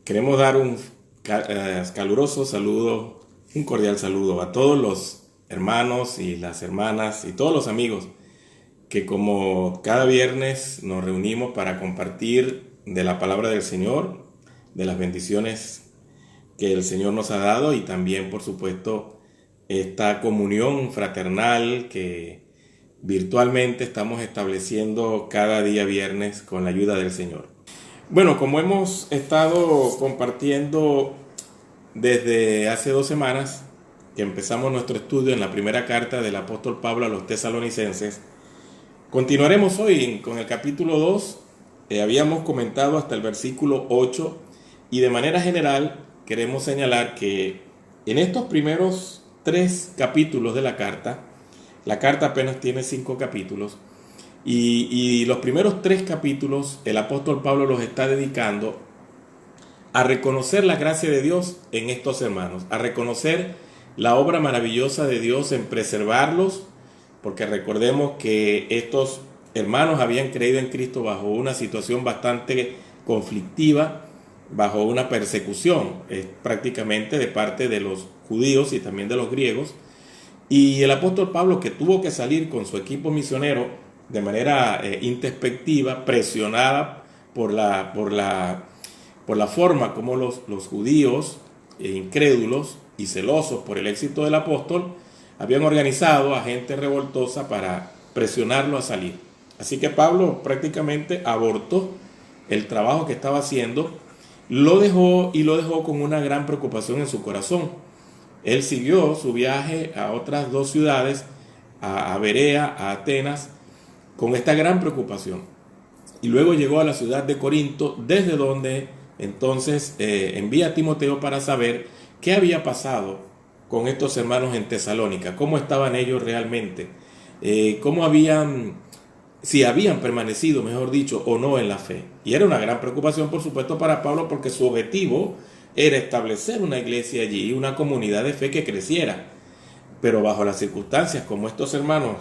Queremos dar un caluroso saludo, un cordial saludo a todos los hermanos y las hermanas y todos los amigos que como cada viernes nos reunimos para compartir de la palabra del Señor, de las bendiciones que el Señor nos ha dado y también, por supuesto, esta comunión fraternal que virtualmente estamos estableciendo cada día viernes con la ayuda del Señor. Bueno, como hemos estado compartiendo desde hace 2 semanas que empezamos nuestro estudio en la primera carta del apóstol Pablo a los tesalonicenses, continuaremos hoy con el capítulo 2. Habíamos comentado hasta el versículo 8 y de manera general queremos señalar que en estos primeros 3 capítulos de la carta apenas tiene 5 capítulos, y los primeros 3 capítulos el apóstol Pablo los está dedicando a reconocer la gracia de Dios en estos hermanos, a reconocer la obra maravillosa de Dios en preservarlos, porque recordemos que estos hermanos habían creído en Cristo bajo una situación bastante conflictiva, bajo una persecución prácticamente de parte de los judíos y también de los griegos. Y el apóstol Pablo, que tuvo que salir con su equipo misionero de manera introspectiva, presionada por la forma como los judíos incrédulos y celosos por el éxito del apóstol habían organizado a gente revoltosa para presionarlo a salir. Así que Pablo prácticamente abortó el trabajo que estaba haciendo, lo dejó con una gran preocupación en su corazón. Él siguió su viaje a otras 2 ciudades, a Berea, a Atenas, con esta gran preocupación. Y luego llegó a la ciudad de Corinto, desde donde entonces envía a Timoteo para saber qué había pasado con estos hermanos en Tesalónica, cómo estaban ellos realmente, si habían permanecido, mejor dicho, o no en la fe. Y era una gran preocupación, por supuesto, para Pablo, porque su objetivo era establecer una iglesia allí, una comunidad de fe que creciera. Pero bajo las circunstancias como estos hermanos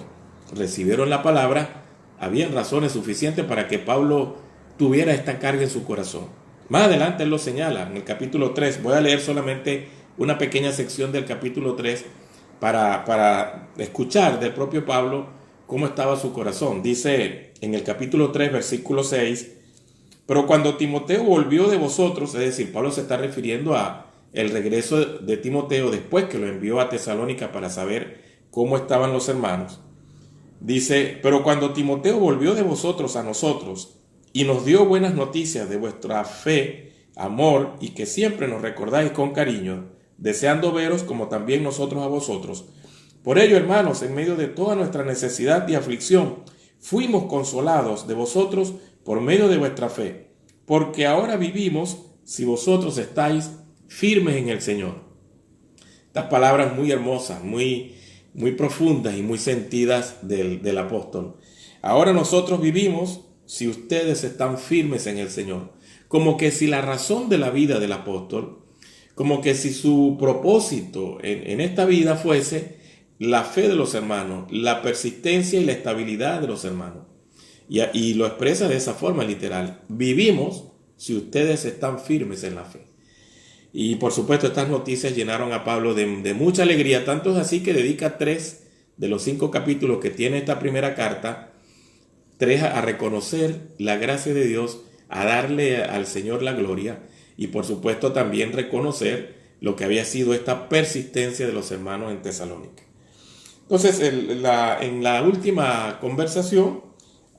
recibieron la palabra, habían razones suficientes para que Pablo tuviera esta carga en su corazón. Más adelante él lo señala en el capítulo 3. Voy a leer solamente una pequeña sección del capítulo 3 para escuchar del propio Pablo cómo estaba su corazón. Dice en el capítulo 3, versículo 6: pero cuando Timoteo volvió de vosotros, es decir, Pablo se está refiriendo a el regreso de Timoteo después que lo envió a Tesalónica para saber cómo estaban los hermanos. Dice, pero cuando Timoteo volvió de vosotros a nosotros y nos dio buenas noticias de vuestra fe, amor y que siempre nos recordáis con cariño, deseando veros como también nosotros a vosotros. Por ello, hermanos, en medio de toda nuestra necesidad y aflicción, fuimos consolados de vosotros por medio de vuestra fe, porque ahora vivimos si vosotros estáis firmes en el Señor. Estas palabras muy hermosas, muy profundas y muy sentidas del apóstol. Ahora nosotros vivimos si ustedes están firmes en el Señor. Como que si la razón de la vida del apóstol, como que si su propósito en esta vida fuese la fe de los hermanos, la persistencia y la estabilidad de los hermanos. Y lo expresa de esa forma literal. Vivimos si ustedes están firmes en la fe. Y por supuesto estas noticias llenaron a Pablo de mucha alegría. Tanto es así que dedica 3 de los 5 capítulos que tiene esta primera carta, 3 a reconocer la gracia de Dios, a darle al Señor la gloria y por supuesto también reconocer lo que había sido esta persistencia de los hermanos en Tesalónica. Entonces en la última conversación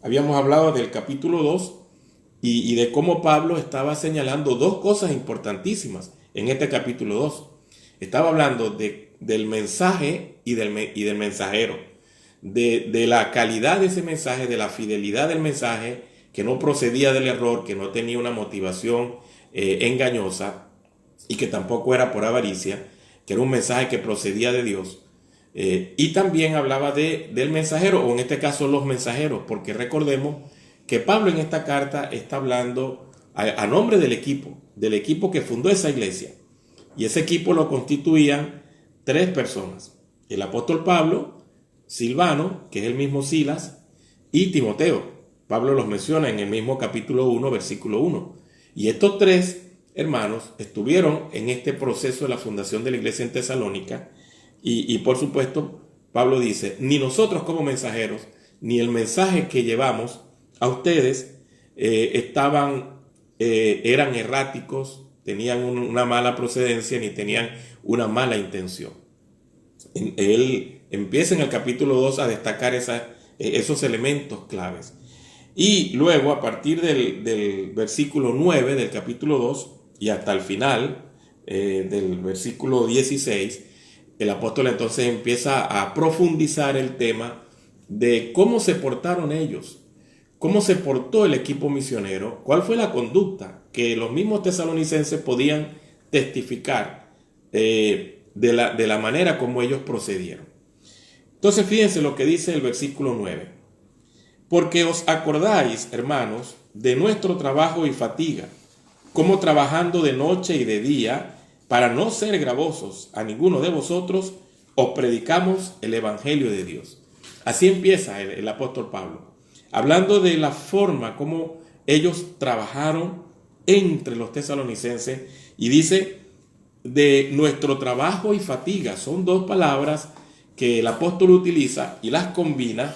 habíamos hablado del capítulo 2 y de cómo Pablo estaba señalando 2 cosas importantísimas en este capítulo 2. Estaba hablando del mensaje y del mensajero, de la calidad de ese mensaje, de la fidelidad del mensaje, que no procedía del error, que no tenía una motivación engañosa y que tampoco era por avaricia, que era un mensaje que procedía de Dios. Y también hablaba del mensajero, o en este caso los mensajeros, porque recordemos que Pablo en esta carta está hablando a nombre del equipo que fundó esa iglesia. Y ese equipo lo constituían 3 personas: el apóstol Pablo, Silvano, que es el mismo Silas, y Timoteo. Pablo los menciona en el mismo capítulo 1, versículo 1. Y estos 3 hermanos estuvieron en este proceso de la fundación de la iglesia en Tesalónica y por supuesto Pablo dice, ni nosotros como mensajeros, ni el mensaje que llevamos a ustedes eran erráticos, tenían una mala procedencia, ni tenían una mala intención. Él empieza en el capítulo 2 a destacar esos elementos claves. Y luego, a partir del versículo 9 del capítulo 2 y hasta el final del versículo 16, el apóstol entonces empieza a profundizar el tema de cómo se portaron ellos, cómo se portó el equipo misionero, cuál fue la conducta que los mismos tesalonicenses podían testificar de la manera como ellos procedieron. Entonces fíjense lo que dice el versículo 9. Porque os acordáis, hermanos, de nuestro trabajo y fatiga, como trabajando de noche y de día, para no ser gravosos a ninguno de vosotros, os predicamos el Evangelio de Dios. Así empieza el apóstol Pablo, hablando de la forma como ellos trabajaron entre los tesalonicenses, y dice de nuestro trabajo y fatiga. Son dos palabras que el apóstol utiliza y las combina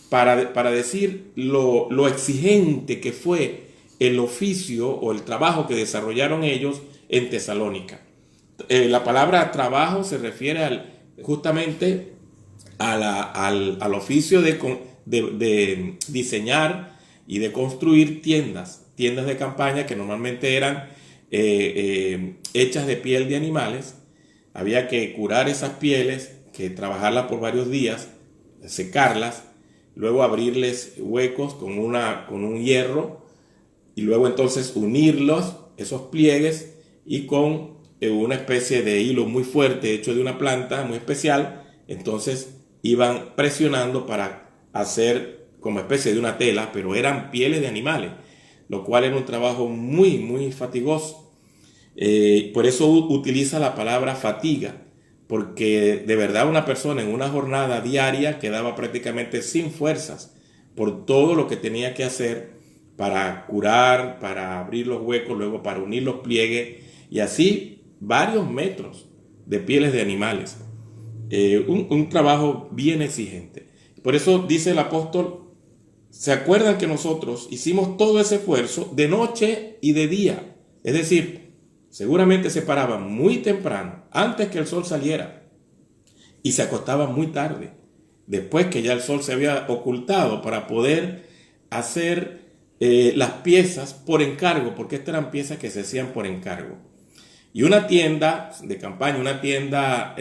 para decir lo exigente que fue el oficio o el trabajo que desarrollaron ellos en Tesalónica. La palabra trabajo se refiere justamente al oficio de diseñar y de construir tiendas de campaña que normalmente eran hechas de piel de animales. Había que curar esas pieles, que trabajarlas por varios días, secarlas, luego abrirles huecos con un hierro y luego entonces unirlos, esos pliegues, y con una especie de hilo muy fuerte hecho de una planta muy especial, entonces iban presionando para hacer como especie de una tela, pero eran pieles de animales, lo cual era un trabajo muy, muy fatigoso. Por eso utiliza la palabra fatiga, porque de verdad una persona en una jornada diaria quedaba prácticamente sin fuerzas por todo lo que tenía que hacer para curar, para abrir los huecos, luego para unir los pliegues, y así varios metros de pieles de animales. Un trabajo bien exigente. Por eso dice el apóstol, ¿se acuerdan que nosotros hicimos todo ese esfuerzo de noche y de día? Es decir, seguramente se paraban muy temprano, antes que el sol saliera, y se acostaban muy tarde, después que ya el sol se había ocultado, para poder hacer las piezas por encargo, porque estas eran piezas que se hacían por encargo. Y una tienda de campaña, una tienda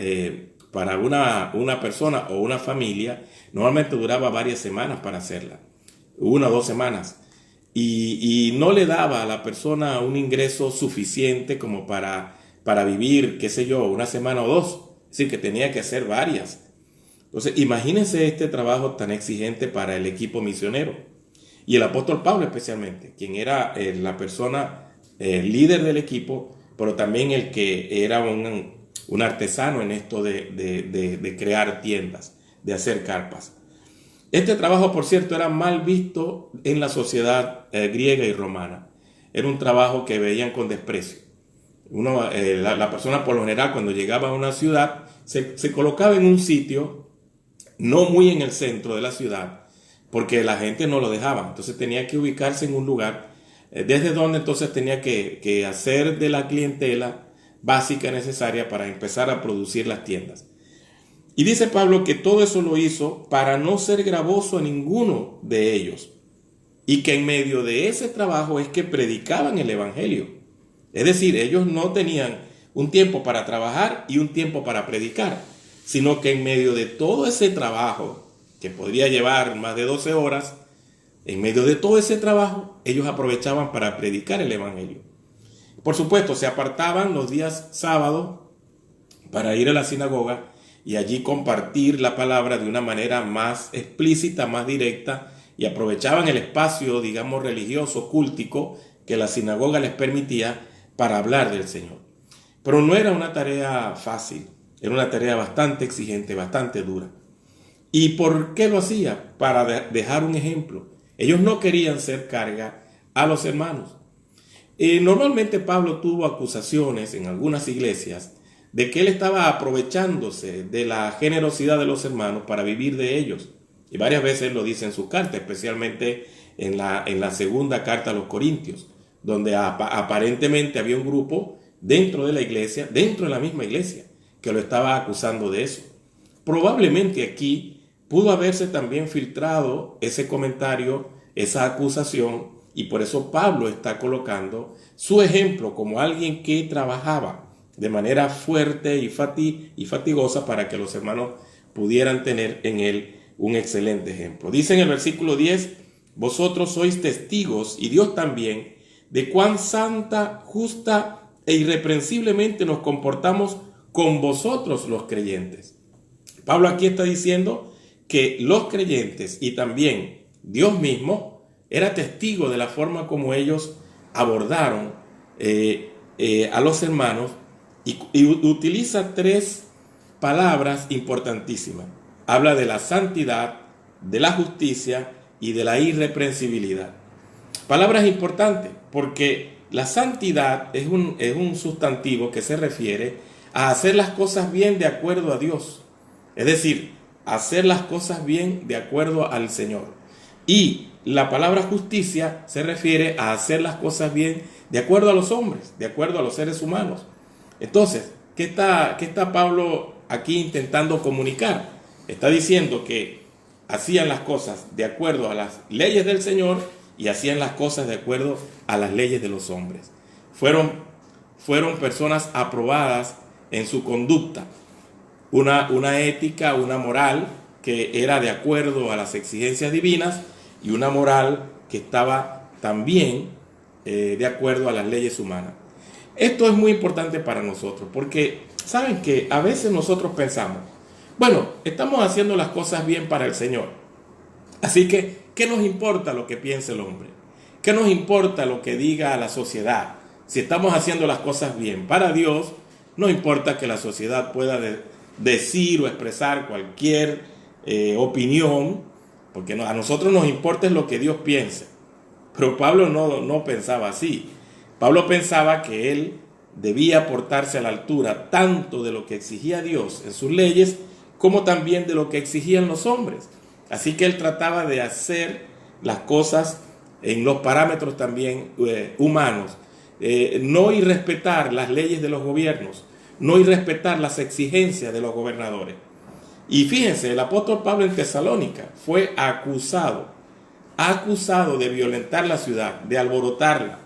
para una persona o una familia, normalmente duraba varias semanas para hacerla, 1 o 2 semanas. Y no le daba a la persona un ingreso suficiente como para vivir, qué sé yo, 1 semana o 2. Es decir, que tenía que hacer varias. Entonces, imagínense este trabajo tan exigente para el equipo misionero. Y el apóstol Pablo especialmente, quien era la persona líder del equipo, pero también el que era un artesano en esto de crear tiendas, de hacer carpas. Este trabajo, por cierto, era mal visto en la sociedad griega y romana. Era un trabajo que veían con desprecio. La persona por lo general, cuando llegaba a una ciudad, se colocaba en un sitio no muy en el centro de la ciudad, porque la gente no lo dejaba. Entonces tenía que ubicarse en un lugar desde donde entonces tenía que hacer de la clientela básica necesaria para empezar a producir las tiendas. Y dice Pablo que todo eso lo hizo para no ser gravoso a ninguno de ellos, y que en medio de ese trabajo es que predicaban el evangelio. Es decir, ellos no tenían un tiempo para trabajar y un tiempo para predicar, sino que en medio de todo ese trabajo, que podría llevar más de 12 horas, en medio de todo ese trabajo, ellos aprovechaban para predicar el evangelio. Por supuesto, se apartaban los días sábados para ir a la sinagoga y allí compartir la palabra de una manera más explícita, más directa, y aprovechaban el espacio, digamos, religioso, cúltico, que la sinagoga les permitía para hablar del Señor. Pero no era una tarea fácil, era una tarea bastante exigente, bastante dura. ¿Y por qué lo hacía? Para dejar un ejemplo. Ellos no querían ser carga a los hermanos. Normalmente Pablo tuvo acusaciones en algunas iglesias de que él estaba aprovechándose de la generosidad de los hermanos para vivir de ellos. Y varias veces lo dice en su carta, especialmente en la segunda carta a los Corintios, donde aparentemente había un grupo dentro de la iglesia, dentro de la misma iglesia, que lo estaba acusando de eso. Probablemente aquí pudo haberse también filtrado ese comentario, esa acusación, y por eso Pablo está colocando su ejemplo como alguien que trabajaba de manera fuerte y fatigosa para que los hermanos pudieran tener en él un excelente ejemplo. Dice en el versículo 10, vosotros sois testigos, y Dios también, de cuán santa, justa e irreprensiblemente nos comportamos con vosotros los creyentes. Pablo aquí está diciendo que los creyentes y también Dios mismo era testigo de la forma como ellos abordaron a los hermanos, y utiliza tres palabras importantísimas. Habla de la santidad, de la justicia y de la irreprensibilidad. Palabras importantes porque la santidad es un sustantivo que se refiere a hacer las cosas bien de acuerdo a Dios. Es decir, hacer las cosas bien de acuerdo al Señor. Y la palabra justicia se refiere a hacer las cosas bien de acuerdo a los hombres, de acuerdo a los seres humanos. Entonces, ¿qué está Pablo aquí intentando comunicar? Está diciendo que hacían las cosas de acuerdo a las leyes del Señor y hacían las cosas de acuerdo a las leyes de los hombres. Fueron personas aprobadas en su conducta, una ética, una moral que era de acuerdo a las exigencias divinas y una moral que estaba también de acuerdo a las leyes humanas. Esto es muy importante para nosotros porque saben que a veces nosotros pensamos, bueno, estamos haciendo las cosas bien para el Señor, así que ¿qué nos importa lo que piense el hombre? ¿Qué nos importa lo que diga la sociedad? Si estamos haciendo las cosas bien para Dios, no importa que la sociedad pueda decir o expresar cualquier opinión, porque a nosotros nos importa es lo que Dios piense. Pero Pablo no pensaba así. Pablo pensaba que él debía portarse a la altura tanto de lo que exigía Dios en sus leyes, como también de lo que exigían los hombres. Así que él trataba de hacer las cosas en los parámetros también humanos, no irrespetar las leyes de los gobiernos, no irrespetar las exigencias de los gobernadores. Y fíjense, el apóstol Pablo en Tesalónica fue acusado de violentar la ciudad, de alborotarla.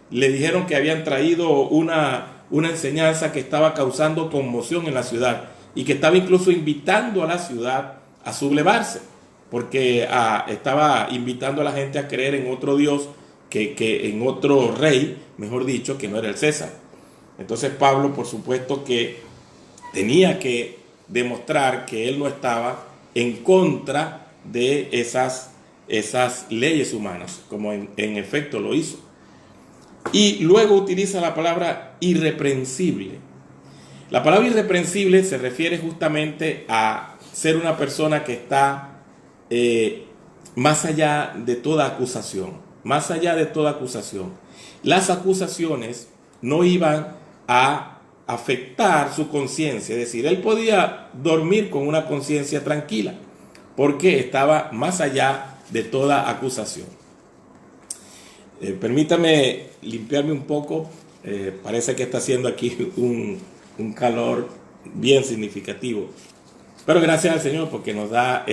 Le dijeron que habían traído una enseñanza que estaba causando conmoción en la ciudad y que estaba incluso invitando a la ciudad a sublevarse, porque estaba invitando a la gente a creer en otro Dios, que en otro rey, mejor dicho, que no era el César. Entonces Pablo, por supuesto, que tenía que demostrar que él no estaba en contra de esas leyes humanas, como en efecto lo hizo. Y luego utiliza la palabra irreprensible. La palabra irreprensible se refiere justamente a ser una persona que está más allá de toda acusación, más allá de toda acusación. Las acusaciones no iban a afectar su conciencia, es decir, él podía dormir con una conciencia tranquila, porque estaba más allá de toda acusación. Permítame limpiarme un poco, parece que está haciendo aquí un calor bien significativo, pero gracias al Señor porque nos da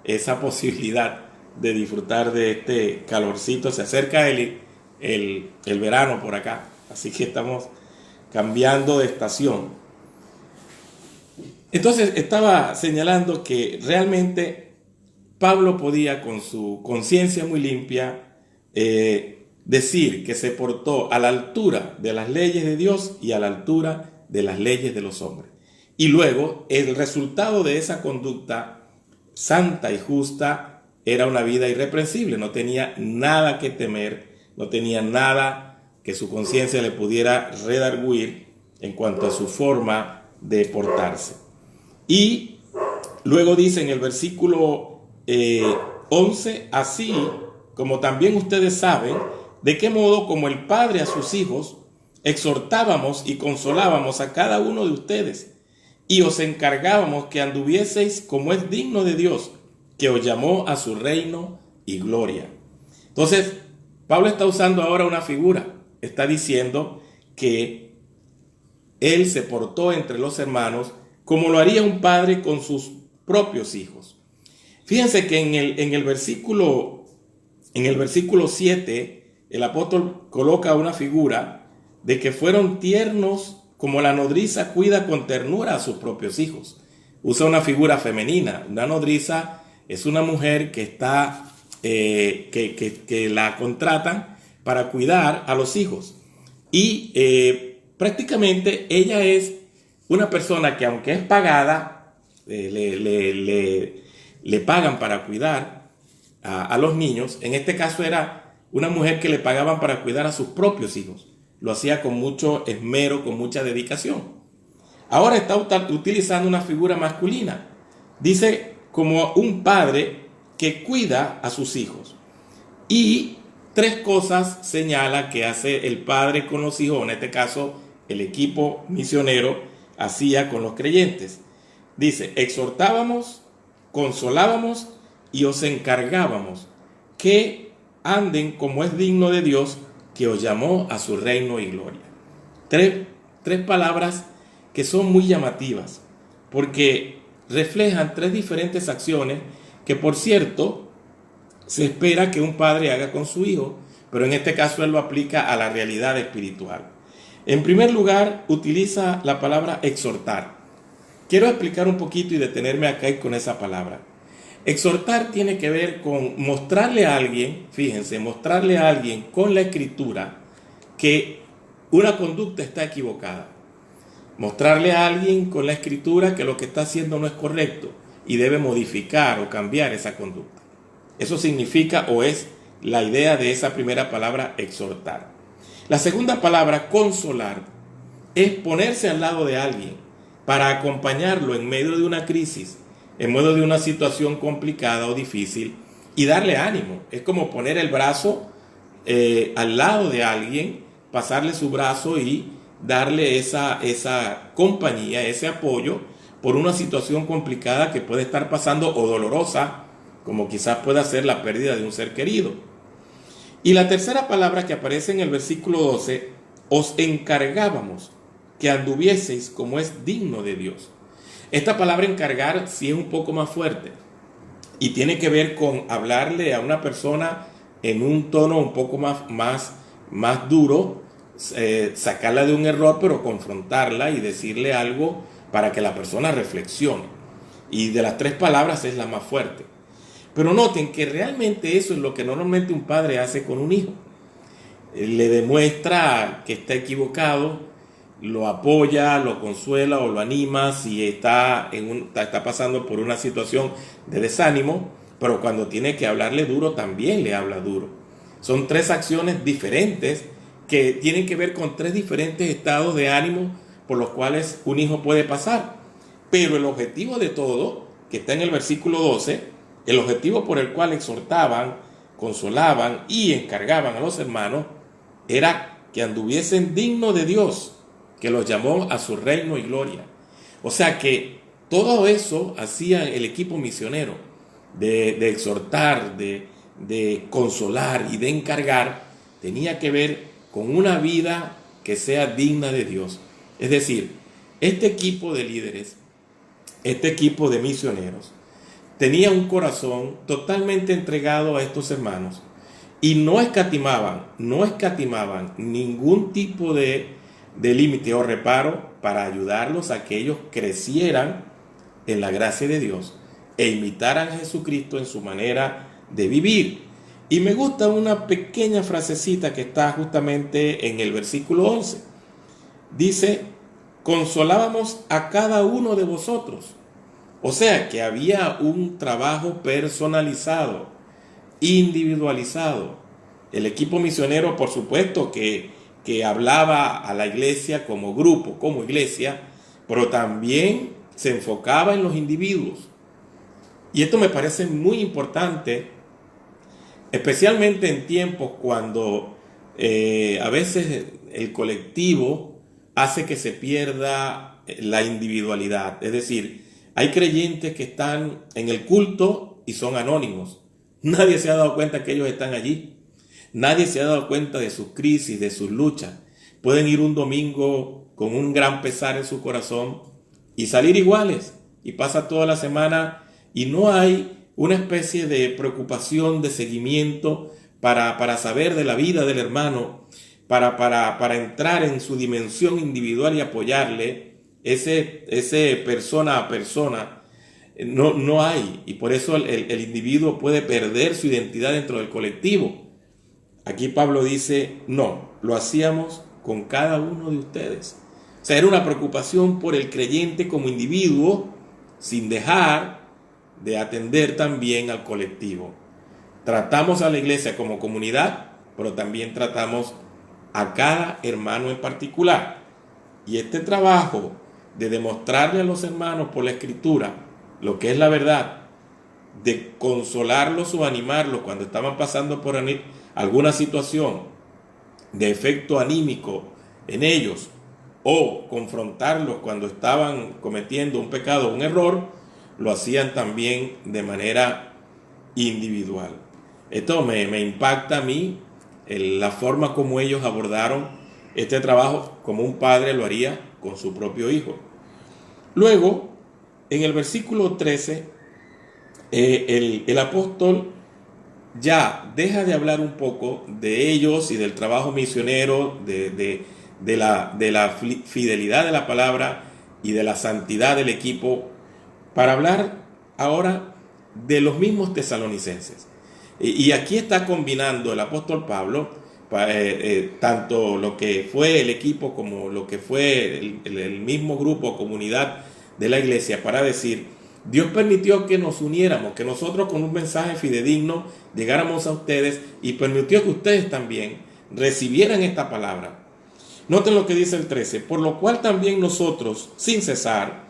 esa posibilidad de disfrutar de este calorcito. Se acerca el verano por acá, así que estamos cambiando de estación. Entonces estaba señalando que realmente Pablo podía, con su conciencia muy limpia, decir que se portó a la altura de las leyes de Dios y a la altura de las leyes de los hombres. Y luego el resultado de esa conducta santa y justa era una vida irreprensible. No tenía nada que temer, no tenía nada que su conciencia le pudiera redarguir en cuanto a su forma de portarse. Y luego dice en el versículo 11, así como también ustedes saben de qué modo como el Padre a sus hijos, exhortábamos y consolábamos a cada uno de ustedes, y os encargábamos que anduvieseis como es digno de Dios, que os llamó a su reino y gloria. Entonces, Pablo está usando ahora una figura. Está diciendo que él se portó entre los hermanos como lo haría un padre con sus propios hijos. Fíjense que en el versículo 7, el apóstol coloca una figura de que fueron tiernos como la nodriza cuida con ternura a sus propios hijos. Usa una figura femenina. Una nodriza es una mujer que está que la contratan para cuidar a los hijos. Y prácticamente ella es una persona que, aunque es pagada, le pagan para cuidar a los niños. En este caso era una mujer que le pagaban para cuidar a sus propios hijos. Lo hacía con mucho esmero, con mucha dedicación. Ahora está utilizando una figura masculina. Dice como un padre que cuida a sus hijos. Y tres cosas señala que hace el padre con los hijos, en este caso el equipo misionero hacía con los creyentes. Dice, exhortábamos, consolábamos y os encargábamos que anden como es digno de Dios, que os llamó a su reino y gloria. Tres palabras que son muy llamativas, porque reflejan tres diferentes acciones que, por cierto, se espera que un padre haga con su hijo, pero en este caso él lo aplica a la realidad espiritual. En primer lugar, utiliza la palabra exhortar. Quiero explicar un poquito y detenerme acá con esa palabra. Exhortar tiene que ver con mostrarle a alguien, fíjense, mostrarle a alguien con la escritura que una conducta está equivocada. Mostrarle a alguien con la escritura que lo que está haciendo no es correcto y debe modificar o cambiar esa conducta. Eso significa o es la idea de esa primera palabra, exhortar. La segunda palabra, consolar, es ponerse al lado de alguien para acompañarlo en medio de una crisis, en medio de una situación complicada o difícil y darle ánimo. Es como poner el brazo al lado de alguien, pasarle su brazo y darle esa compañía, ese apoyo por una situación complicada que puede estar pasando o dolorosa, como quizás pueda ser la pérdida de un ser querido. Y la tercera palabra que aparece en el versículo 12, os encargábamos que anduvieseis como es digno de Dios. Esta palabra encargar sí es un poco más fuerte y tiene que ver con hablarle a una persona en un tono un poco más duro, sacarla de un error, pero confrontarla y decirle algo para que la persona reflexione. Y de las tres palabras es la más fuerte. Pero noten que realmente eso es lo que normalmente un padre hace con un hijo. Le demuestra que está equivocado, lo apoya, lo consuela o lo anima si está pasando por una situación de desánimo, pero cuando tiene que hablarle duro también le habla duro. Son tres acciones diferentes que tienen que ver con tres diferentes estados de ánimo por los cuales un hijo puede pasar. Pero el objetivo de todo, que está en el versículo 12, el objetivo por el cual exhortaban, consolaban y encargaban a los hermanos era que anduviesen dignos de Dios, que los llamó a su reino y gloria. O sea que todo eso hacía el equipo misionero, de exhortar, de consolar y de encargar, tenía que ver con una vida que sea digna de Dios. Es decir, este equipo de líderes, este equipo de misioneros, tenía un corazón totalmente entregado a estos hermanos y no escatimaban ningún tipo de límite o reparo para ayudarlos a que ellos crecieran en la gracia de Dios e imitaran a Jesucristo en su manera de vivir. Y me gusta una pequeña frasecita que está justamente en el versículo 11. Dice, consolábamos a cada uno de vosotros. O sea que había un trabajo personalizado, individualizado. El equipo misionero, por supuesto, que hablaba a la iglesia como grupo, como iglesia, pero también se enfocaba en los individuos. Y esto me parece muy importante, especialmente en tiempos cuando A veces el colectivo hace que se pierda la individualidad. Es decir, hay creyentes que están en el culto y son anónimos. Nadie se ha dado cuenta que ellos están allí. Nadie se ha dado cuenta de sus crisis, de sus luchas. Pueden ir un domingo con un gran pesar en su corazón y salir iguales. Y pasa toda la semana y no hay una especie de preocupación, de seguimiento para saber de la vida del hermano, para entrar en su dimensión individual y apoyarle, ese persona a persona. No hay. Y por eso el individuo puede perder su identidad dentro del colectivo. Aquí Pablo dice, no, lo hacíamos con cada uno de ustedes. O sea, era una preocupación por el creyente como individuo, sin dejar de atender también al colectivo. Tratamos a la iglesia como comunidad, pero también tratamos a cada hermano en particular. Y este trabajo de demostrarle a los hermanos por la Escritura lo que es la verdad, de consolarlos o animarlos cuando estaban pasando por alguna situación de efecto anímico en ellos, o confrontarlos cuando estaban cometiendo un pecado o un error, lo hacían también de manera individual. Esto me impacta a mí, la forma como ellos abordaron este trabajo, como un padre lo haría con su propio hijo. Luego, en el versículo 13, el apóstol ya deja de hablar un poco de ellos y del trabajo misionero, de la fidelidad de la palabra y de la santidad del equipo, para hablar ahora de los mismos tesalonicenses. Y aquí está combinando el apóstol Pablo tanto lo que fue el equipo como lo que fue el mismo grupo o comunidad de la iglesia, para decir: Dios permitió que nos uniéramos, que nosotros con un mensaje fidedigno llegáramos a ustedes, y permitió que ustedes también recibieran esta palabra. Noten lo que dice el 13: por lo cual también nosotros, sin cesar,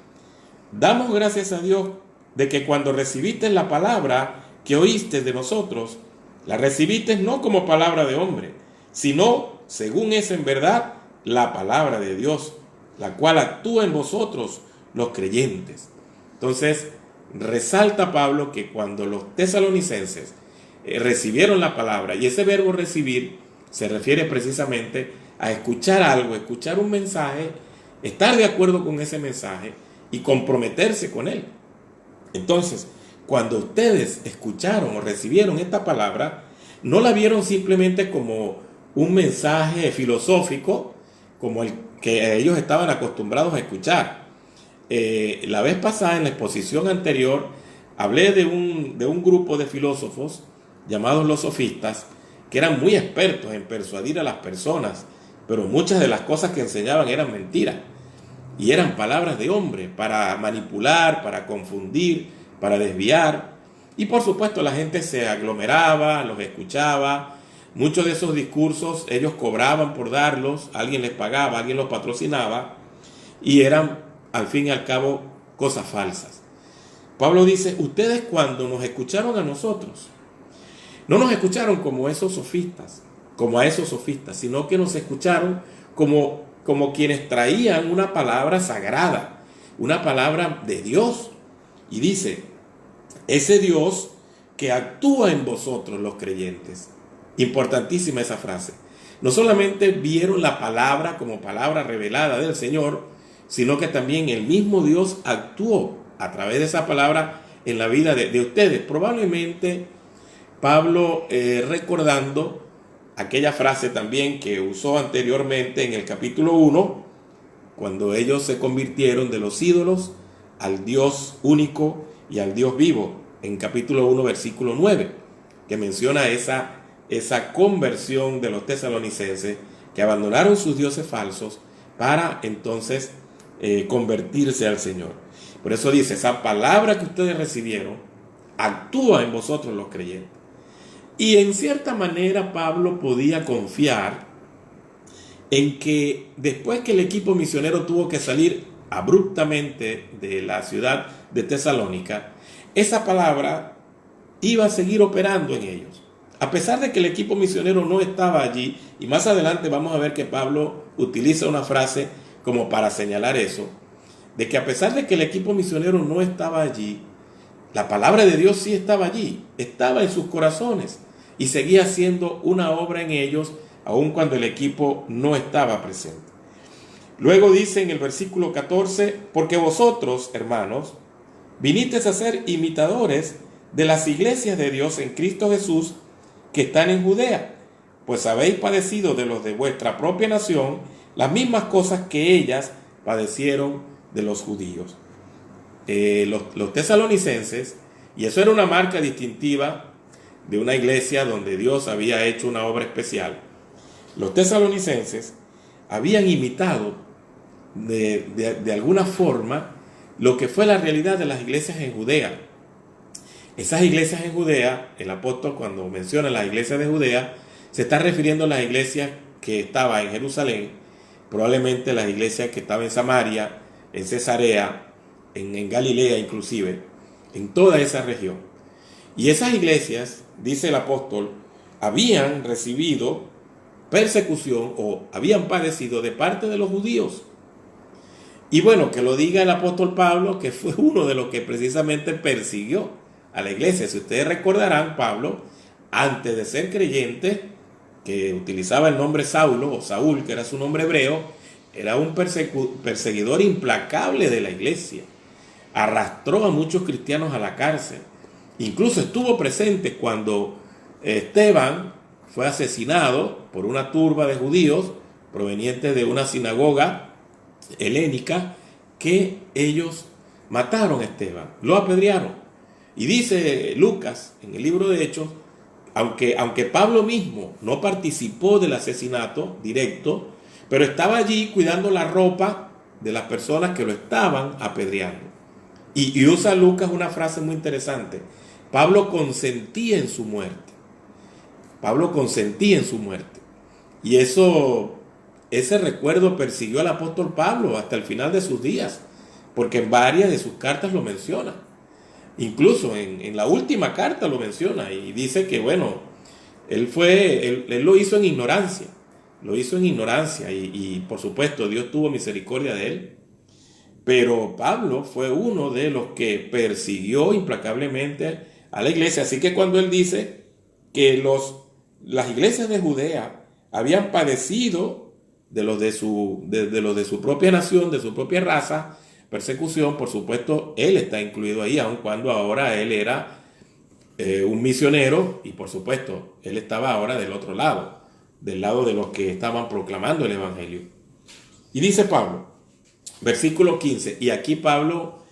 damos gracias a Dios de que cuando recibiste la palabra que oíste de nosotros, la recibiste no como palabra de hombre, sino según es en verdad la palabra de Dios, la cual actúa en vosotros los creyentes. Entonces, resalta Pablo que cuando los tesalonicenses recibieron la palabra, y ese verbo recibir se refiere precisamente a escuchar algo, escuchar un mensaje, estar de acuerdo con ese mensaje y comprometerse con él. Entonces, cuando ustedes escucharon o recibieron esta palabra, no la vieron simplemente como un mensaje filosófico, como el que ellos estaban acostumbrados a escuchar. La vez pasada, en la exposición anterior, hablé de un grupo de filósofos llamados los sofistas, que eran muy expertos en persuadir a las personas, pero muchas de las cosas que enseñaban eran mentiras y eran palabras de hombre para manipular, para confundir, para desviar. Y por supuesto la gente se aglomeraba, los escuchaba. Muchos de esos discursos ellos cobraban por darlos, alguien les pagaba, alguien los patrocinaba, y eran al fin y al cabo cosas falsas. Pablo dice: ustedes cuando nos escucharon a nosotros, no nos escucharon como a esos sofistas, sino que nos escucharon como quienes traían una palabra sagrada, una palabra de Dios. Y dice: ese Dios que actúa en vosotros los creyentes. Importantísima esa frase. No solamente vieron la palabra como palabra revelada del Señor, sino que también el mismo Dios actuó a través de esa palabra en la vida de ustedes. Probablemente Pablo recordando aquella frase también que usó anteriormente en el capítulo 1, cuando ellos se convirtieron de los ídolos al Dios único y al Dios vivo, en capítulo 1, versículo 9, que menciona esa conversión de los tesalonicenses, que abandonaron sus dioses falsos para entonces convertirse al Señor. Por eso dice: esa palabra que ustedes recibieron actúa en vosotros los creyentes. Y en cierta manera Pablo podía confiar en que después que el equipo misionero tuvo que salir abruptamente de la ciudad de Tesalónica, esa palabra iba a seguir operando en ellos. a pesar de que el equipo misionero no estaba allí, y más adelante vamos a ver que Pablo utiliza una frase como para señalar eso, de que a pesar de que el equipo misionero no estaba allí, la palabra de Dios sí estaba allí, estaba en sus corazones y seguía haciendo una obra en ellos, aun cuando el equipo no estaba presente. Luego dice en el versículo 14, porque vosotros, hermanos, vinisteis a ser imitadores de las iglesias de Dios en Cristo Jesús que están en Judea, pues habéis padecido de los de vuestra propia nación las mismas cosas que ellas padecieron de los judíos. Los tesalonicenses, y eso era una marca distintiva de una iglesia donde Dios había hecho una obra especial, los tesalonicenses habían imitado de alguna forma lo que fue la realidad de las iglesias en Judea. Esas iglesias en Judea, el apóstol cuando menciona las iglesias de Judea, se está refiriendo a las iglesias que estaban en Jerusalén, probablemente las iglesias que estaban en Samaria, en Cesarea, en Galilea inclusive, en toda esa región. Y esas iglesias, dice el apóstol, habían recibido persecución o habían padecido de parte de los judíos. Y bueno, que lo diga el apóstol Pablo, que fue uno de los que precisamente persiguió a la iglesia. Si ustedes recordarán, Pablo, antes de ser creyente, que utilizaba el nombre Saulo o Saúl, que era su nombre hebreo, era un perseguidor implacable de la iglesia. Arrastró a muchos cristianos a la cárcel. Incluso estuvo presente cuando Esteban fue asesinado por una turba de judíos provenientes de una sinagoga helénica, que ellos mataron a Esteban, lo apedrearon. Y dice Lucas en el libro de Hechos, aunque Pablo mismo no participó del asesinato directo, pero estaba allí cuidando la ropa de las personas que lo estaban apedreando. Y usa Lucas una frase muy interesante: Pablo consentía en su muerte. Pablo consentía en su muerte. Y ese recuerdo persiguió al apóstol Pablo hasta el final de sus días, porque en varias de sus cartas lo menciona. Incluso en la última carta lo menciona y dice que, bueno, él lo hizo en ignorancia. Lo hizo en ignorancia y por supuesto Dios tuvo misericordia de él. Pero Pablo fue uno de los que persiguió implacablemente a la iglesia. Así que cuando él dice que las iglesias de Judea habían padecido de los de su propia nación, de su propia raza, persecución, por supuesto, él está incluido ahí, aun cuando ahora él era un misionero y por supuesto, él estaba ahora del otro lado, del lado de los que estaban proclamando el evangelio. Y dice Pablo, versículo 15, y aquí Pablo,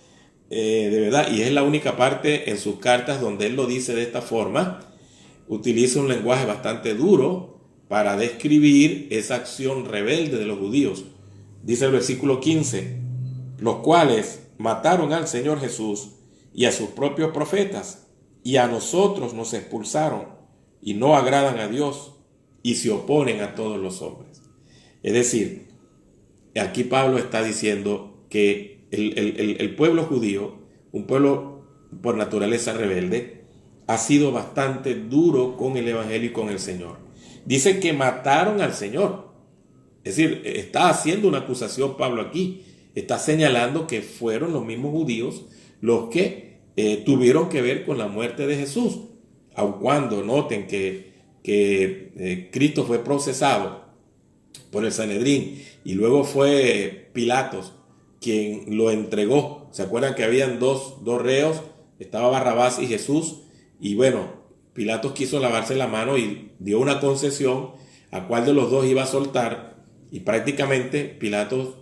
de verdad, y es la única parte en sus cartas donde él lo dice de esta forma, utiliza un lenguaje bastante duro para describir esa acción rebelde de los judíos. Dice el versículo 15, los cuales mataron al Señor Jesús y a sus propios profetas, y a nosotros nos expulsaron, y no agradan a Dios, y se oponen a todos los hombres. Es decir, aquí Pablo está diciendo que el pueblo judío, un pueblo por naturaleza rebelde, ha sido bastante duro con el evangelio y con el Señor. Dice que mataron al Señor. Es decir, está haciendo una acusación Pablo aquí. Está señalando que fueron los mismos judíos los que tuvieron que ver con la muerte de Jesús. Aun cuando noten que Cristo fue procesado por el Sanedrín y luego fue Pilatos quien lo entregó. ¿Se acuerdan que habían dos reos? Estaba Barrabás y Jesús. Y bueno, Pilatos quiso lavarse la mano y dio una concesión a cuál de los dos iba a soltar. Y prácticamente Pilatos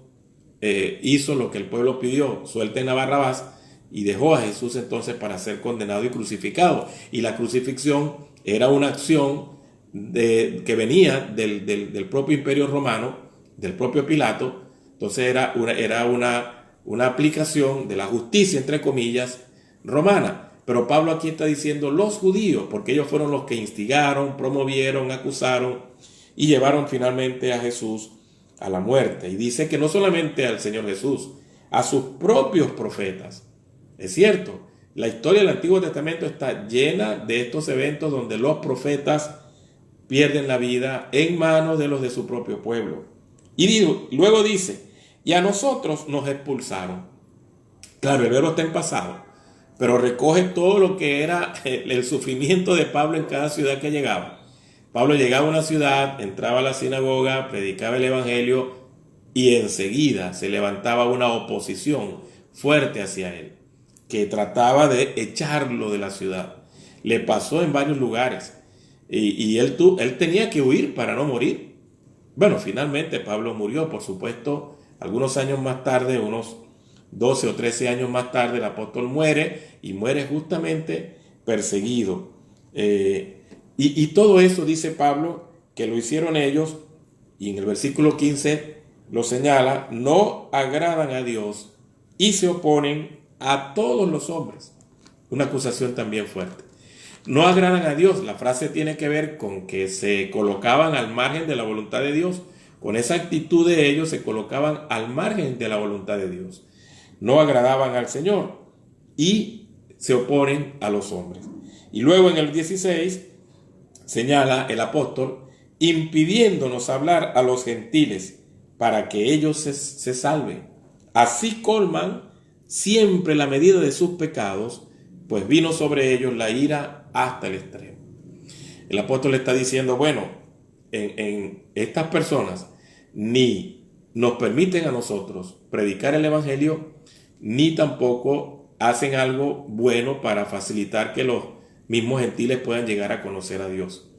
hizo lo que el pueblo pidió: suelten a Barrabás, y dejó a Jesús entonces para ser condenado y crucificado. Y la crucifixión era una acción que venía del propio imperio romano, del propio Pilato. Entonces era una aplicación de la justicia, entre comillas, romana. Pero Pablo aquí está diciendo los judíos, porque ellos fueron los que instigaron, promovieron, acusaron y llevaron finalmente a Jesús a la muerte. Y dice que no solamente al Señor Jesús, a sus propios profetas. Es cierto, La historia del Antiguo Testamento está llena de estos eventos donde los profetas pierden la vida en manos de los de su propio pueblo. Y luego dice, y a nosotros nos expulsaron. Claro, el verbo está en pasado, pero recoge todo lo que era el sufrimiento de Pablo en cada ciudad que llegaba. Pablo llegaba a una ciudad, entraba a la sinagoga, predicaba el evangelio y enseguida se levantaba una oposición fuerte hacia él, que trataba de echarlo de la ciudad. Le pasó en varios lugares y él tenía que huir para no morir. Bueno, finalmente Pablo murió, por supuesto, algunos años más tarde, unos 12 o 13 años más tarde, el apóstol muere y muere justamente perseguido. Y todo eso, dice Pablo, que lo hicieron ellos, y en el versículo 15 lo señala, no agradan a Dios y se oponen a todos los hombres. Una acusación también fuerte. No agradan a Dios. La frase tiene que ver con que se colocaban al margen de la voluntad de Dios. Con esa actitud de ellos se colocaban al margen de la voluntad de Dios. No agradaban al Señor y se oponen a los hombres. Y luego en el 16 señala el apóstol, impidiéndonos hablar a los gentiles para que ellos se salven. Así colman siempre la medida de sus pecados, pues vino sobre ellos la ira hasta el extremo. El apóstol está diciendo, bueno, en estas personas ni nos permiten a nosotros predicar el evangelio, ni tampoco hacen algo bueno para facilitar que los mismos gentiles puedan llegar a conocer a Dios.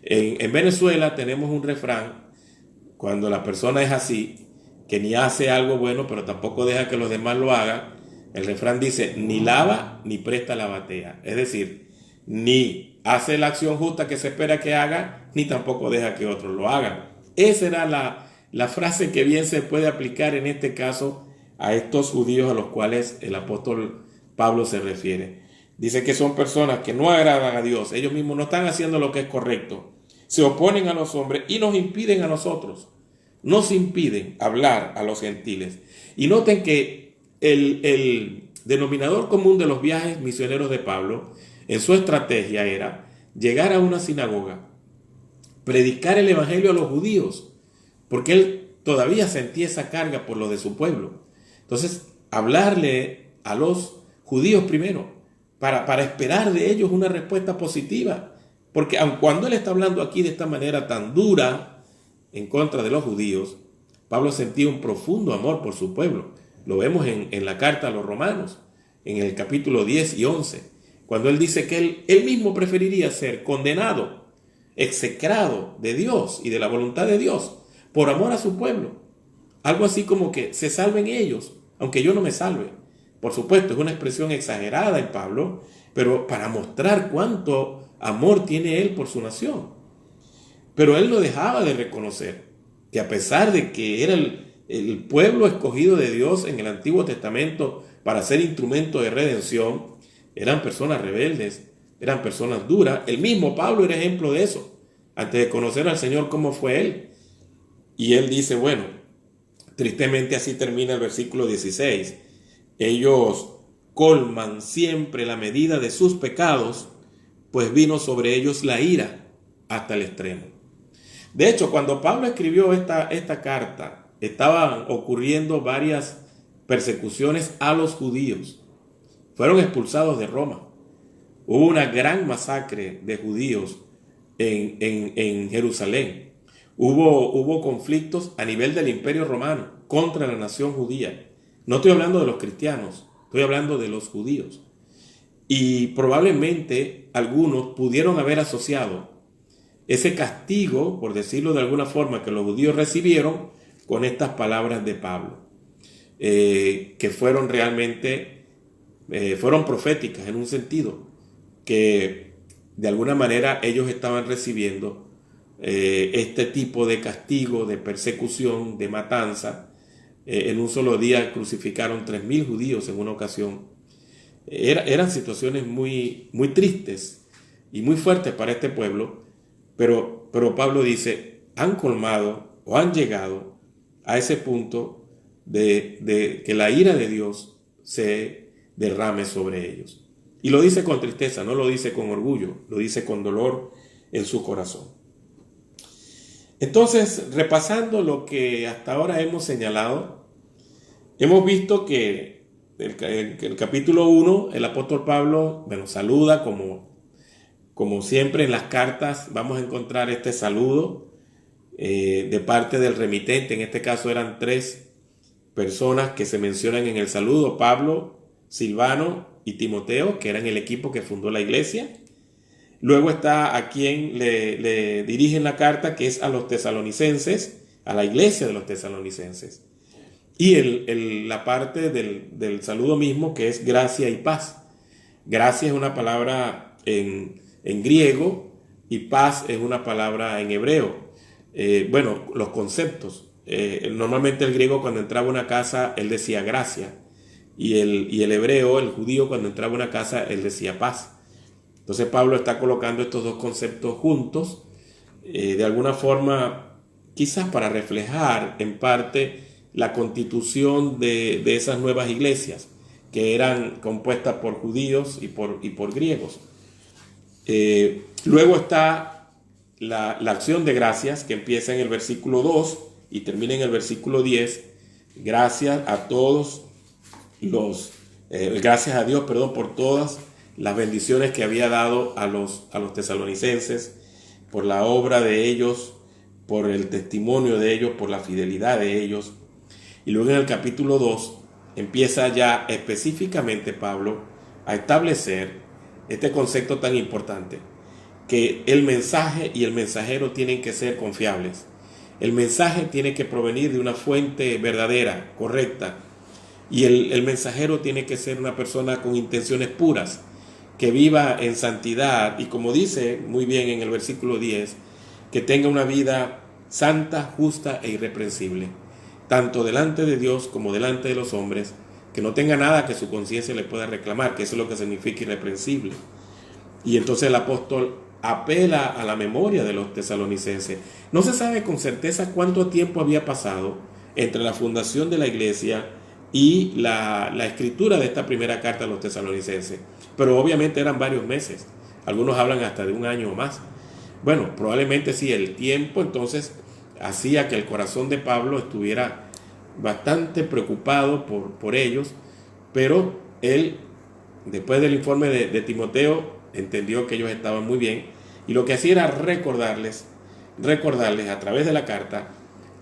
En Venezuela tenemos un refrán, cuando la persona es así, que ni hace algo bueno, pero tampoco deja que los demás lo hagan. El refrán dice, ni lava ni presta la batea. Es decir, ni hace la acción justa que se espera que haga, ni tampoco deja que otros lo hagan. Esa era la frase que bien se puede aplicar en este caso a estos judíos a los cuales el apóstol Pablo se refiere. Dice que son personas que no agradan a Dios. Ellos mismos no están haciendo lo que es correcto. Se oponen a los hombres y nos impiden a nosotros. Nos impiden hablar a los gentiles. Y noten que el denominador común de los viajes misioneros de Pablo en su estrategia era llegar a una sinagoga, predicar el evangelio a los judíos, porque él todavía sentía esa carga por lo de su pueblo. Entonces, hablarle a los judíos primero, para esperar de ellos una respuesta positiva, porque aun cuando él está hablando aquí de esta manera tan dura en contra de los judíos, Pablo sentía un profundo amor por su pueblo. Lo vemos en la carta a los romanos, en el capítulo 10 y 11, cuando él dice que él mismo preferiría ser condenado, execrado de Dios y de la voluntad de Dios, por amor a su pueblo. Algo así como que se salven ellos, aunque yo no me salve. Por supuesto, es una expresión exagerada en Pablo, pero para mostrar cuánto amor tiene él por su nación. Pero él no dejaba de reconocer que a pesar de que era el pueblo escogido de Dios en el Antiguo Testamento para ser instrumento de redención, eran personas rebeldes, eran personas duras. El mismo Pablo era ejemplo de eso. Antes de conocer al Señor, ¿cómo fue él? Y él dice, bueno, tristemente así termina el versículo 16. Ellos colman siempre la medida de sus pecados, pues vino sobre ellos la ira hasta el extremo. De hecho, cuando Pablo escribió esta carta, estaban ocurriendo varias persecuciones a los judíos. Fueron expulsados de Roma. Hubo una gran masacre de judíos en Jerusalén. Hubo conflictos a nivel del Imperio Romano contra la nación judía. No estoy hablando de los cristianos, estoy hablando de los judíos. Y probablemente algunos pudieron haber asociado ese castigo, por decirlo de alguna forma, que los judíos recibieron con estas palabras de Pablo, que fueron realmente, fueron proféticas en un sentido, que de alguna manera ellos estaban recibiendo este tipo de castigo, de persecución, de matanza. En un solo día crucificaron 3.000 judíos en una ocasión. Eran situaciones muy, muy tristes y muy fuertes para este pueblo, pero Pablo dice, han colmado o han llegado a ese punto de que la ira de Dios se derrame sobre ellos. Y lo dice con tristeza, no lo dice con orgullo, lo dice con dolor en su corazón. Entonces, repasando lo que hasta ahora hemos señalado, hemos visto que el capítulo 1, el apóstol Pablo, saluda como siempre en las cartas. Vamos a encontrar este saludo de parte del remitente. En este caso eran 3 personas que se mencionan en el saludo: Pablo, Silvano y Timoteo, que eran el equipo que fundó la iglesia. Luego está a quien le dirigen la carta, que es a los tesalonicenses, a la iglesia de los tesalonicenses. Y la parte del saludo mismo, que es gracia y paz. Gracia es una palabra en griego y paz es una palabra en hebreo. Los conceptos. Normalmente el griego, cuando entraba a una casa, él decía gracia. Y el hebreo, el judío, cuando entraba a una casa, él decía paz. Entonces Pablo está colocando estos 2 conceptos juntos, de alguna forma, quizás para reflejar en parte la constitución de esas nuevas iglesias, que eran compuestas por judíos y por griegos. Luego está la acción de gracias, que empieza en el versículo 2 y termina en el versículo 10. Gracias a todos gracias a Dios, por todas las bendiciones que había dado a los tesalonicenses, por la obra de ellos, por el testimonio de ellos, por la fidelidad de ellos. Y luego en el capítulo 2 empieza ya específicamente Pablo a establecer este concepto tan importante, que el mensaje y el mensajero tienen que ser confiables. El mensaje tiene que provenir de una fuente verdadera, correcta, y el mensajero tiene que ser una persona con intenciones puras, que viva en santidad, y como dice muy bien en el versículo 10, que tenga una vida santa, justa e irreprensible, tanto delante de Dios como delante de los hombres, que no tenga nada que su conciencia le pueda reclamar, que eso es lo que significa irreprensible. Y entonces el apóstol apela a la memoria de los tesalonicenses. No se sabe con certeza cuánto tiempo había pasado entre la fundación de la iglesia y la escritura de esta primera carta a los tesalonicenses, pero obviamente eran varios meses. Algunos hablan hasta de 1 año o más. Bueno, probablemente sí, el tiempo entonces hacía que el corazón de Pablo estuviera bastante preocupado por ellos, pero él, después del informe de Timoteo, entendió que ellos estaban muy bien, y lo que hacía era recordarles a través de la carta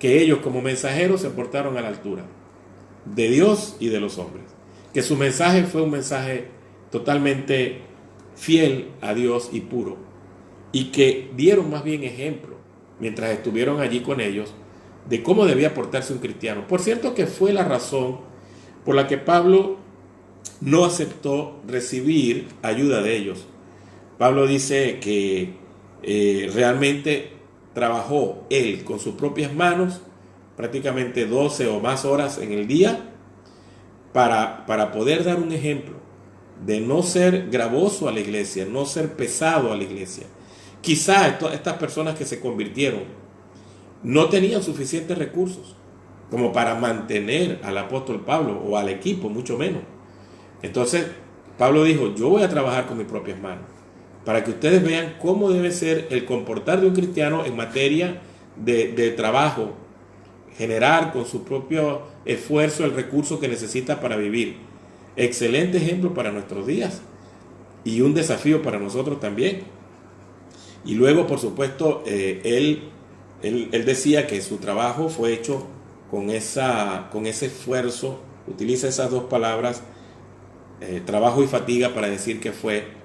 que ellos como mensajeros se portaron a la altura de Dios y de los hombres, que su mensaje fue un mensaje totalmente fiel a Dios y puro, y que dieron más bien ejemplo mientras estuvieron allí con ellos de cómo debía portarse un cristiano. Por cierto, que fue la razón por la que Pablo no aceptó recibir ayuda de ellos. Pablo dice que realmente trabajó él con sus propias manos prácticamente 12 o más horas en el día para poder dar un ejemplo de no ser gravoso a la iglesia, no ser pesado a la iglesia. Quizá estas personas que se convirtieron no tenían suficientes recursos como para mantener al apóstol Pablo o al equipo, mucho menos. Entonces Pablo dijo: yo voy a trabajar con mis propias manos para que ustedes vean cómo debe ser el comportar de un cristiano en materia de trabajo, generar con su propio esfuerzo el recurso que necesita para vivir. Excelente ejemplo para nuestros días y un desafío para nosotros también. Y luego, por supuesto, él decía que su trabajo fue hecho con ese esfuerzo. Utiliza esas 2 palabras, trabajo y fatiga, para decir que fue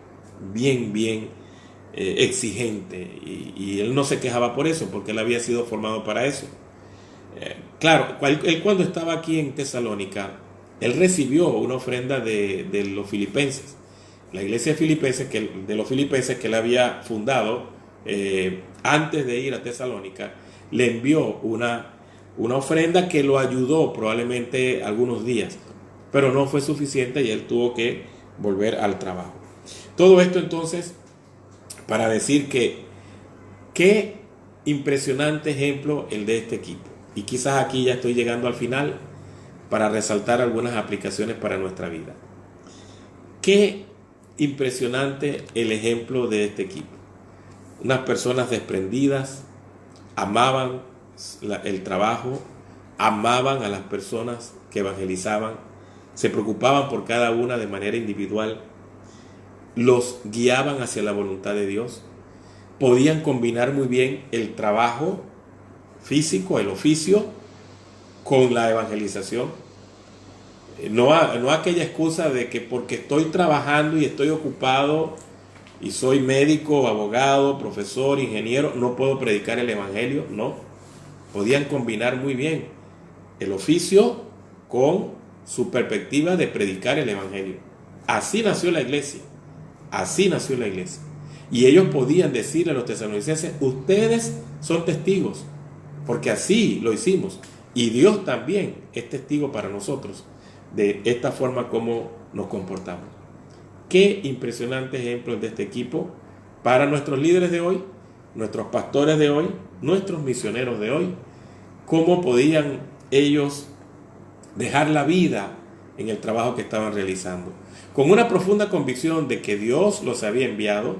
bien exigente, y él no se quejaba por eso, porque él había sido formado para eso. Claro, él cuando estaba aquí en Tesalónica, él recibió una ofrenda de los filipenses, la iglesia de los filipenses que él había fundado antes de ir a Tesalónica. Le envió una ofrenda que lo ayudó probablemente algunos días, pero no fue suficiente y él tuvo que volver al trabajo. Todo esto entonces para decir que qué impresionante ejemplo el de este equipo. Y quizás aquí ya estoy llegando al final para resaltar algunas aplicaciones para nuestra vida. Qué impresionante el ejemplo de este equipo. Unas personas desprendidas, amaban el trabajo, amaban a las personas que evangelizaban, se preocupaban por cada una de manera individual, los guiaban hacia la voluntad de Dios, podían combinar muy bien el trabajo físico, el oficio, con la evangelización. No aquella excusa de que porque estoy trabajando y estoy ocupado y soy médico, abogado, profesor, ingeniero, no puedo predicar el evangelio. No, podían combinar muy bien el oficio con su perspectiva de predicar el evangelio. Así nació la iglesia, así nació la iglesia. Y ellos podían decirle a los tesalonicenses: ustedes son testigos, porque así lo hicimos. Y Dios también es testigo para nosotros de esta forma como nos comportamos. Qué impresionante ejemplo es de este equipo para nuestros líderes de hoy, nuestros pastores de hoy, nuestros misioneros de hoy. Cómo podían ellos dejar la vida en el trabajo que estaban realizando, con una profunda convicción de que Dios los había enviado,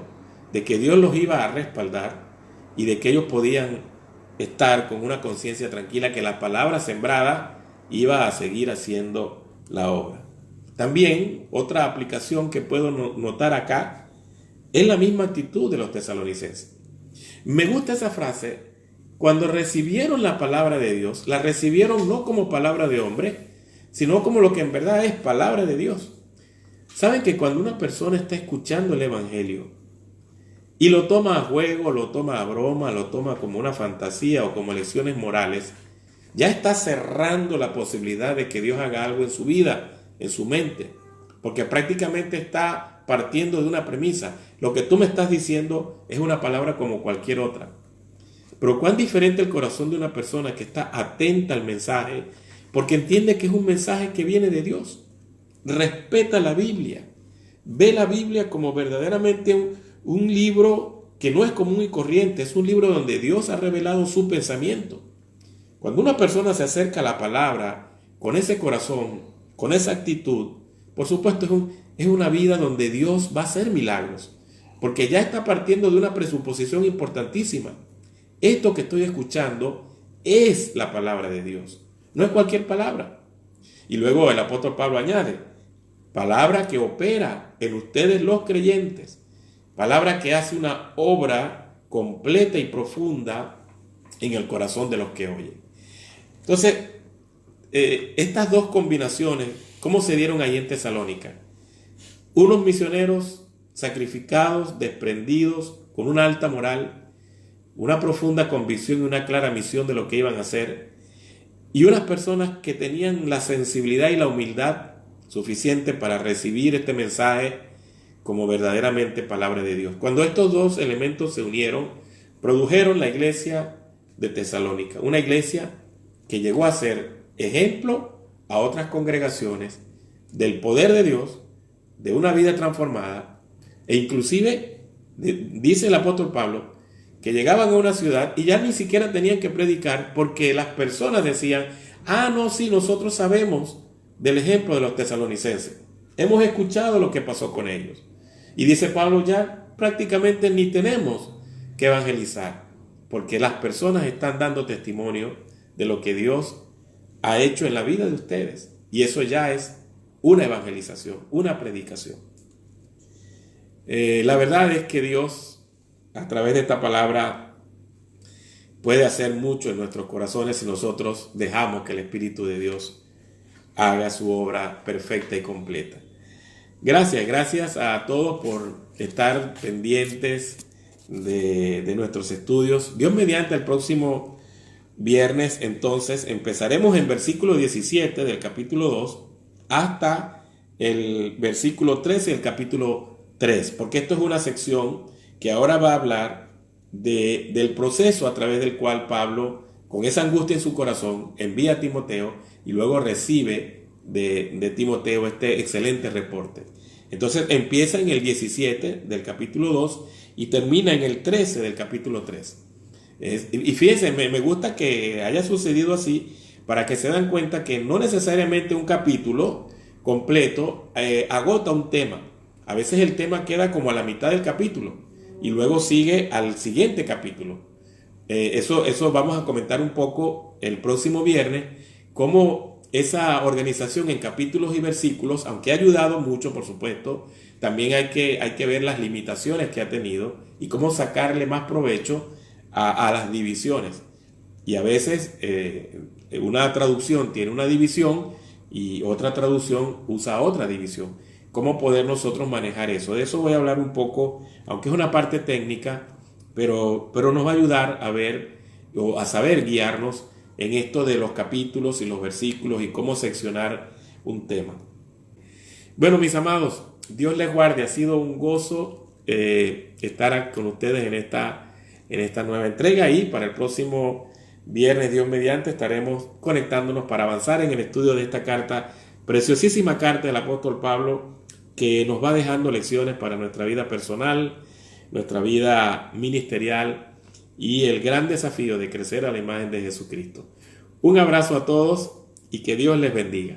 de que Dios los iba a respaldar y de que ellos podían estar con una conciencia tranquila que la palabra sembrada iba a seguir haciendo la obra. También otra aplicación que puedo notar acá es la misma actitud de los tesalonicenses. Me gusta esa frase: cuando recibieron la palabra de Dios, la recibieron no como palabra de hombre, sino como lo que en verdad es palabra de Dios. Saben que cuando una persona está escuchando el evangelio y lo toma a juego, lo toma a broma, lo toma como una fantasía o como lecciones morales, ya está cerrando la posibilidad de que Dios haga algo en su vida, en su mente, porque prácticamente está partiendo de una premisa: lo que tú me estás diciendo es una palabra como cualquier otra. Pero cuán diferente el corazón de una persona que está atenta al mensaje, porque entiende que es un mensaje que viene de Dios, respeta la Biblia, ve la Biblia como verdaderamente un libro que no es común y corriente, es un libro donde Dios ha revelado su pensamiento. Cuando una persona se acerca a la palabra con ese corazón, con esa actitud, por supuesto es una vida donde Dios va a hacer milagros, porque ya está partiendo de una presuposición importantísima. Esto que estoy escuchando es la palabra de Dios, no es cualquier palabra. Y luego el apóstol Pablo añade: palabra que opera en ustedes los creyentes, palabra que hace una obra completa y profunda en el corazón de los que oyen. Entonces, estas dos combinaciones, ¿cómo se dieron ahí en Tesalónica? Unos misioneros sacrificados, desprendidos, con una alta moral, una profunda convicción y una clara misión de lo que iban a hacer, y unas personas que tenían la sensibilidad y la humildad suficiente para recibir este mensaje como verdaderamente palabra de Dios. Cuando estos dos elementos se unieron, produjeron la iglesia de Tesalónica, una iglesia que llegó a ser ejemplo a otras congregaciones del poder de Dios, de una vida transformada, e inclusive dice el apóstol Pablo que llegaban a una ciudad y ya ni siquiera tenían que predicar, porque las personas decían: ah, no, sí, nosotros sabemos del ejemplo de los tesalonicenses, hemos escuchado lo que pasó con ellos. Y dice Pablo: ya prácticamente ni tenemos que evangelizar, porque las personas están dando testimonio de lo que Dios ha hecho en la vida de ustedes, y eso ya es una evangelización, una predicación. La verdad es que Dios, a través de esta palabra, puede hacer mucho en nuestros corazones si nosotros dejamos que el Espíritu de Dios haga su obra perfecta y completa. Gracias a todos por estar pendientes de nuestros estudios. Dios mediante, el próximo viernes entonces empezaremos en versículo 17 del capítulo 2 hasta el versículo 13 del capítulo 3, porque esto es una sección que ahora va a hablar del proceso a través del cual Pablo, con esa angustia en su corazón, envía a Timoteo y luego recibe de Timoteo este excelente reporte. Entonces empieza en el 17 del capítulo 2 y termina en el 13 del capítulo 3. Y fíjense, me gusta que haya sucedido así, para que se dan cuenta que no necesariamente un capítulo completo agota un tema. A veces el tema queda como a la mitad del capítulo y luego sigue al siguiente capítulo. Eso vamos a comentar un poco el próximo viernes, cómo esa organización en capítulos y versículos, aunque ha ayudado mucho, por supuesto, también hay que ver las limitaciones que ha tenido y cómo sacarle más provecho a las divisiones. Y a veces una traducción tiene una división y otra traducción usa otra división. ¿Cómo poder nosotros manejar eso? De eso voy a hablar un poco, aunque es una parte técnica, pero nos va a ayudar a ver o a saber guiarnos en esto de los capítulos y los versículos y cómo seccionar un tema. Bueno, mis amados, Dios les guarde. Ha sido un gozo estar con ustedes en esta nueva entrega, y para el próximo viernes, Dios mediante, estaremos conectándonos para avanzar en el estudio de esta carta, preciosísima carta del apóstol Pablo, que nos va dejando lecciones para nuestra vida personal, nuestra vida ministerial y el gran desafío de crecer a la imagen de Jesucristo. Un abrazo a todos y que Dios les bendiga.